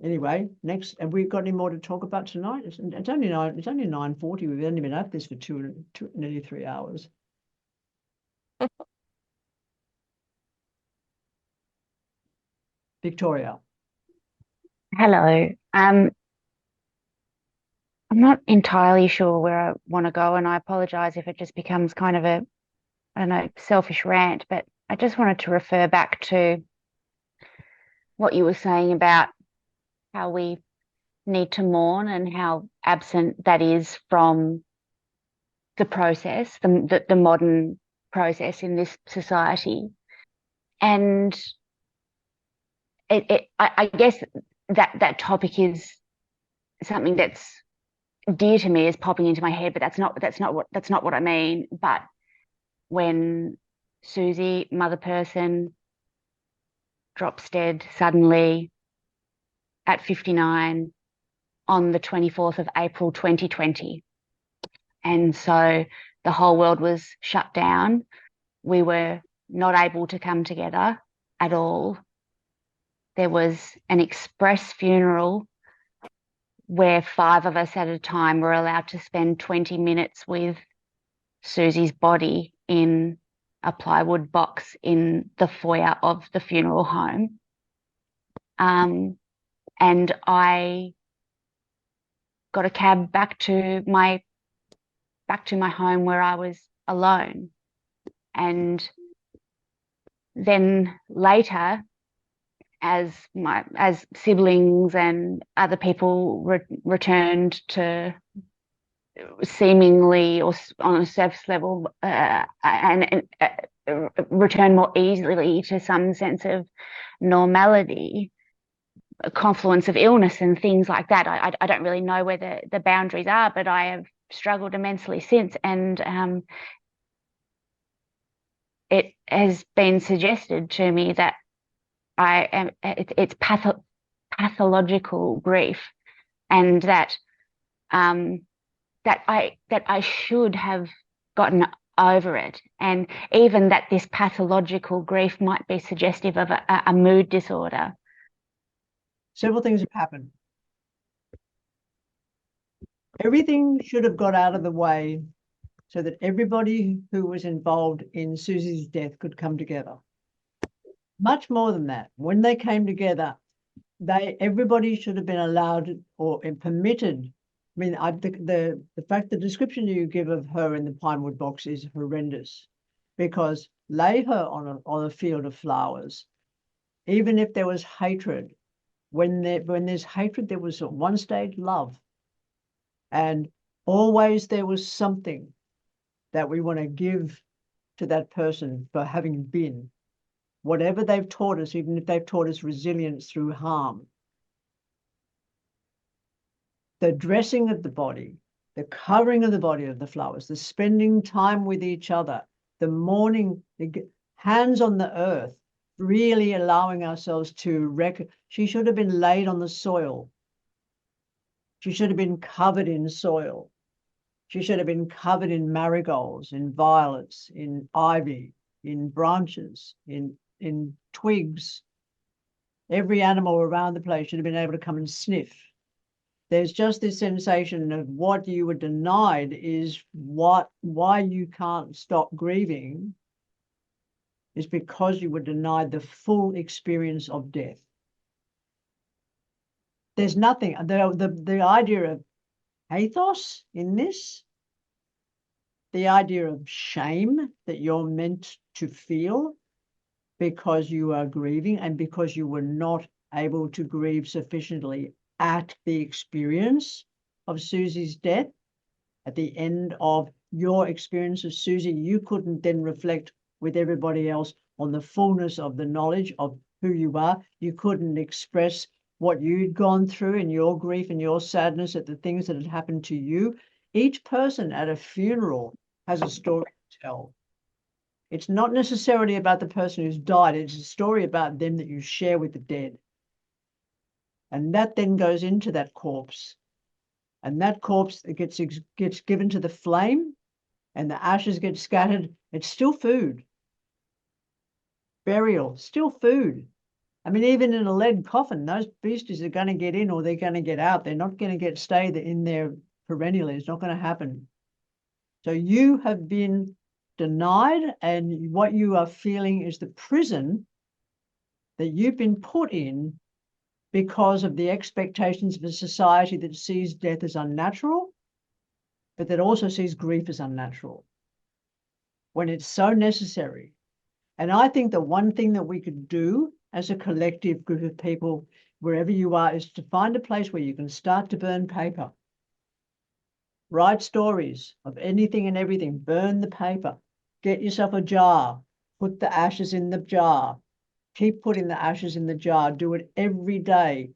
Anyway, next, have we got any more to talk about tonight? It's only 9:40. We've only been at this for nearly 3 hours. Victoria. Hello. I'm not entirely sure where I want to go, and I apologize if it just becomes kind of a, I don't know, selfish rant, but I just wanted to refer back to what you were saying about how we need to mourn and how absent that is from the process, the modern process in this society. And I guess that topic is something that's dear to me, is popping into my head, but that's not what I mean. But when Susie, mother person, drops dead suddenly at 59 on the 24th of April 2020. And so the whole world was shut down. We were not able to come together at all. There was an express funeral where 5 of us at a time were allowed to spend 20 minutes with Susie's body in a plywood box in the foyer of the funeral home. And I got a cab back to my home where I was alone. And then later, as siblings and other people returned to seemingly or on a surface level and return more easily to some sense of normality, a confluence of illness and things like that. I don't really know where the boundaries are, but I have struggled immensely since. And it has been suggested to me that it's pathological grief, and that I should have gotten over it, and even that this pathological grief might be suggestive of a mood disorder. Several things have happened. Everything should have got out of the way so that everybody who was involved in Susie's death could come together. Much more than that, when they came together, everybody should have been allowed or permitted. I mean, the fact, the description you give of her in the pinewood box is horrendous, because lay her on a field of flowers, even if there was hatred, when there's hatred, there was at one stage love, and always there was something that we want to give to that person for having been whatever they've taught us, even if they've taught us resilience through harm. The dressing of the body, the covering of the body of the flowers, the spending time with each other, the mourning, the hands on the earth, really allowing ourselves to she should have been laid on the soil. She should have been covered in soil. She should have been covered in marigolds, in violets, in ivy, in branches, in twigs. Every animal around the place should have been able to come and sniff. There's just this sensation of what you were denied is why you can't stop grieving is because you were denied the full experience of death. There's nothing, the idea of pathos in this, the idea of shame that you're meant to feel because you are grieving and because you were not able to grieve sufficiently at the experience of Susie's death. At the end of your experience of Susie, you couldn't then reflect with everybody else on the fullness of the knowledge of who you are. You couldn't express what you'd gone through in your grief and your sadness at the things that had happened to you. Each person at a funeral has a story to tell. It's not necessarily about the person who's died. It's a story about them that you share with the dead. And that then goes into that corpse. And that corpse gets given to the flame, and the ashes get scattered. It's still food. Burial, still food. I mean, even in a lead coffin, those beasties are going to get in or they're going to get out. They're not going to stay in there perennially. It's not going to happen. So you have been denied, and what you are feeling is the prison that you've been put in because of the expectations of a society that sees death as unnatural, but that also sees grief as unnatural when it's so necessary. And I think the one thing that we could do as a collective group of people, wherever you are, is to find a place where you can start to burn paper. Write stories of anything and everything, burn the paper, get yourself a jar, put the ashes in the jar, keep putting the ashes in the jar, do it every day,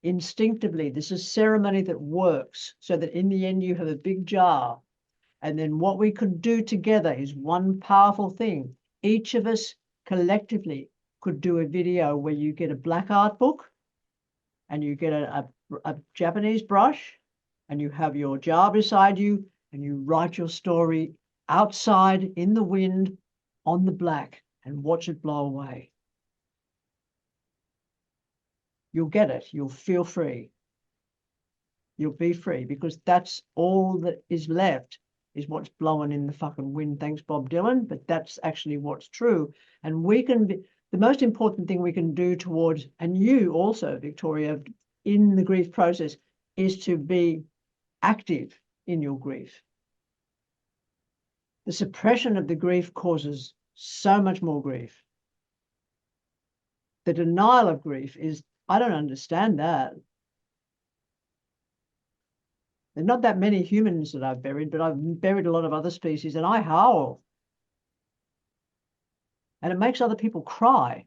instinctively. This is ceremony that works so that in the end you have a big jar. And then what we could do together is one powerful thing. Each of us collectively could do a video where you get a black art book and you get a Japanese brush and you have your jar beside you and you write your story outside in the wind on the black and watch it blow away. You'll get it. You'll feel free. You'll be free, because that's all that is left, is what's blowing in the fucking wind. Thanks, Bob Dylan. But that's actually what's true. And we can be, the most important thing we can do towards, and you also, Victoria, in the grief process, is to be active in your grief. The suppression of the grief causes so much more grief. The denial of grief is, I don't understand that. There's not that many humans that I've buried, but I've buried a lot of other species, and I howl. And it makes other people cry.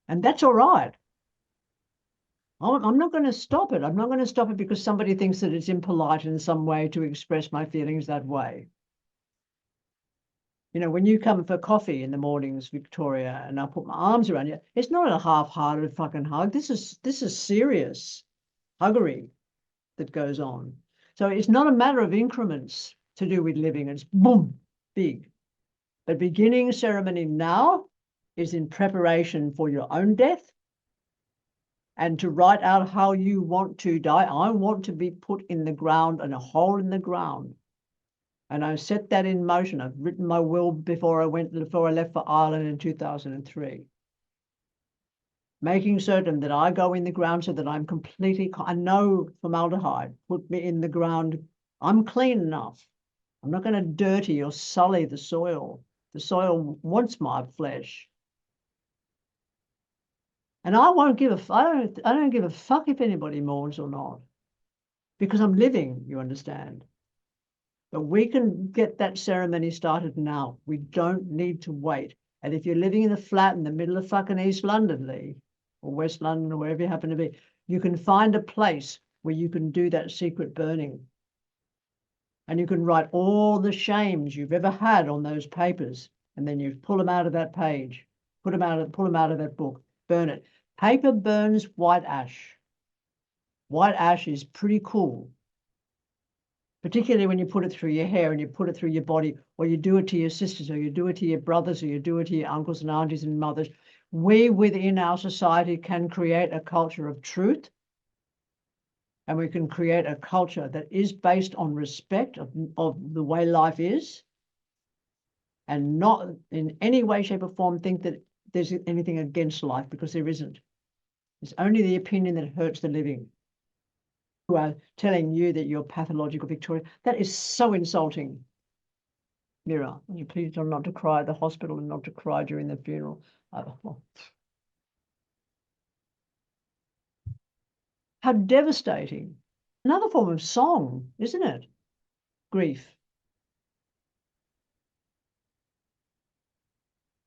And that's all right. I'm not going to stop it. I'm not going to stop it because somebody thinks that it's impolite in some way to express my feelings that way. You know, when you come for coffee in the mornings, Victoria, and I put my arms around you, it's not a half-hearted fucking hug. This is serious huggery that goes on. So it's not a matter of increments to do with living. It's boom, big. But beginning ceremony now is in preparation for your own death and to write out how you want to die. I want to be put in the ground, in a hole in the ground. And I set that in motion. I've written my will before I left for Ireland in 2003. Making certain that I go in the ground so that I'm completely, I know formaldehyde, put me in the ground. I'm clean enough. I'm not going to dirty or sully the soil. The soil wants my flesh. And I won't give a, I don't give a fuck if anybody mourns or not, because I'm living, you understand. But we can get that ceremony started now. We don't need to wait. And if you're living in a flat in the middle of fucking East London, Lee, or West London, or wherever you happen to be, you can find a place where you can do that secret burning. And you can write all the shames you've ever had on those papers, and then you pull them out of that page, pull them out of that book, burn it. Paper burns white ash. White ash is pretty cool, particularly when you put it through your hair and you put it through your body, or you do it to your sisters, or you do it to your brothers, or you do it to your uncles and aunties and mothers. We within our society can create a culture of truth, and we can create a culture that is based on respect of the way life is, and not in any way, shape, or form think that there's anything against life, because there isn't. It's only the opinion that hurts the living. Who are telling you that you're pathological, Victoria. That is so insulting. Mira, you please tell not to cry at the hospital and not to cry during the funeral. How devastating. Another form of song, isn't it? Grief.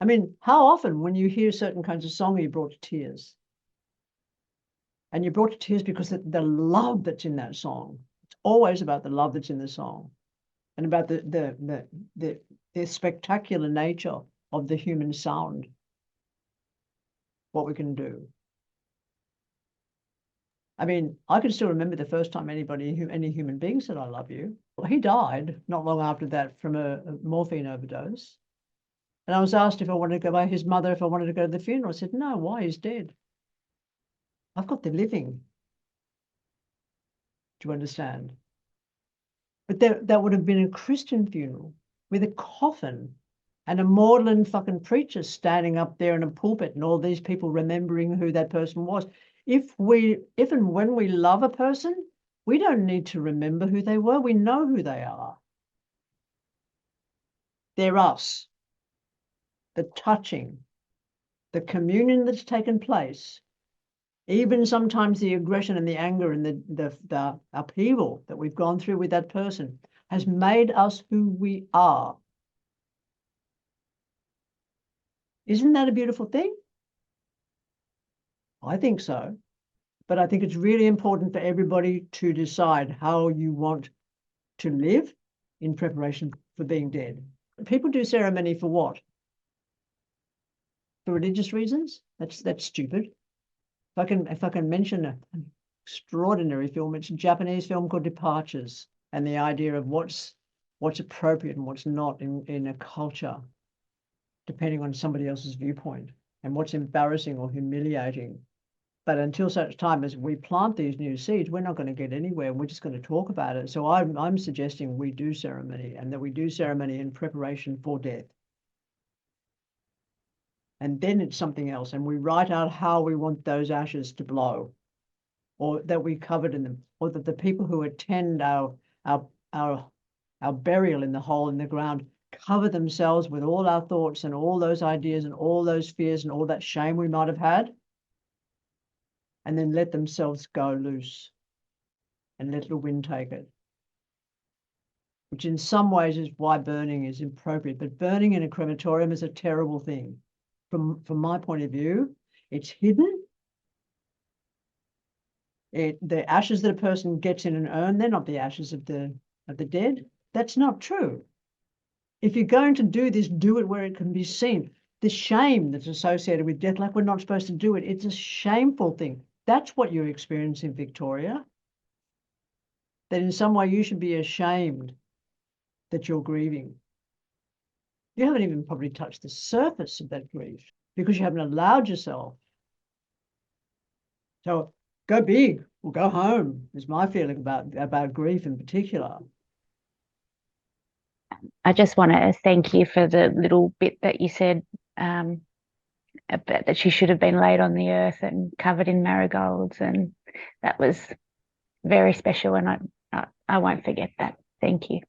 I mean, how often when you hear certain kinds of song are you brought to tears? And you're brought to tears because the love that's in that song. It's always about the love that's in the song, and about the spectacular nature of the human sound, what we can do. I mean, I can still remember the first time any human being said, I love you. Well, he died not long after that from a morphine overdose. And I was asked if I wanted to go by his mother, if I wanted to go to the funeral. I said, no, why? He's dead. I've got the living. Do you understand? But that would have been a Christian funeral with a coffin and a maudlin fucking preacher standing up there in a pulpit and all these people remembering who that person was. If and when we love a person, we don't need to remember who they were. We know who they are. They're us. The touching, the communion that's taken place, even sometimes the aggression and the anger and the upheaval that we've gone through with that person has made us who we are. Isn't that a beautiful thing? I think so. But I think it's really important for everybody to decide how you want to live in preparation for being dead. People do ceremony for what? For religious reasons? That's stupid. If I can mention an extraordinary film, it's a Japanese film called Departures, and the idea of what's appropriate and what's not in a culture, depending on somebody else's viewpoint, and what's embarrassing or humiliating. But until such time as we plant these new seeds, we're not going to get anywhere. We're just going to talk about it. So I'm suggesting we do ceremony, and that we do ceremony in preparation for death. And then it's something else. And we write out how we want those ashes to blow, or that we covered in them, or that the people who attend our burial in the hole in the ground cover themselves with all our thoughts and all those ideas and all those fears and all that shame we might have had, and then let themselves go loose and let the wind take it, which in some ways is why burning is appropriate. But burning in a crematorium is a terrible thing. From my point of view, it's hidden. The ashes that a person gets in an urn, they're not the ashes of the dead. That's not true. If you're going to do this, do it where it can be seen. The shame that's associated with death, like we're not supposed to do it, it's a shameful thing. That's what you're experiencing, Victoria. That in some way you should be ashamed that you're grieving. You haven't even probably touched the surface of that grief because you haven't allowed yourself. So go big or go home is my feeling about grief in particular. I just want to thank you for the little bit that you said about that she should have been laid on the earth and covered in marigolds, and that was very special, and I won't forget that. Thank you.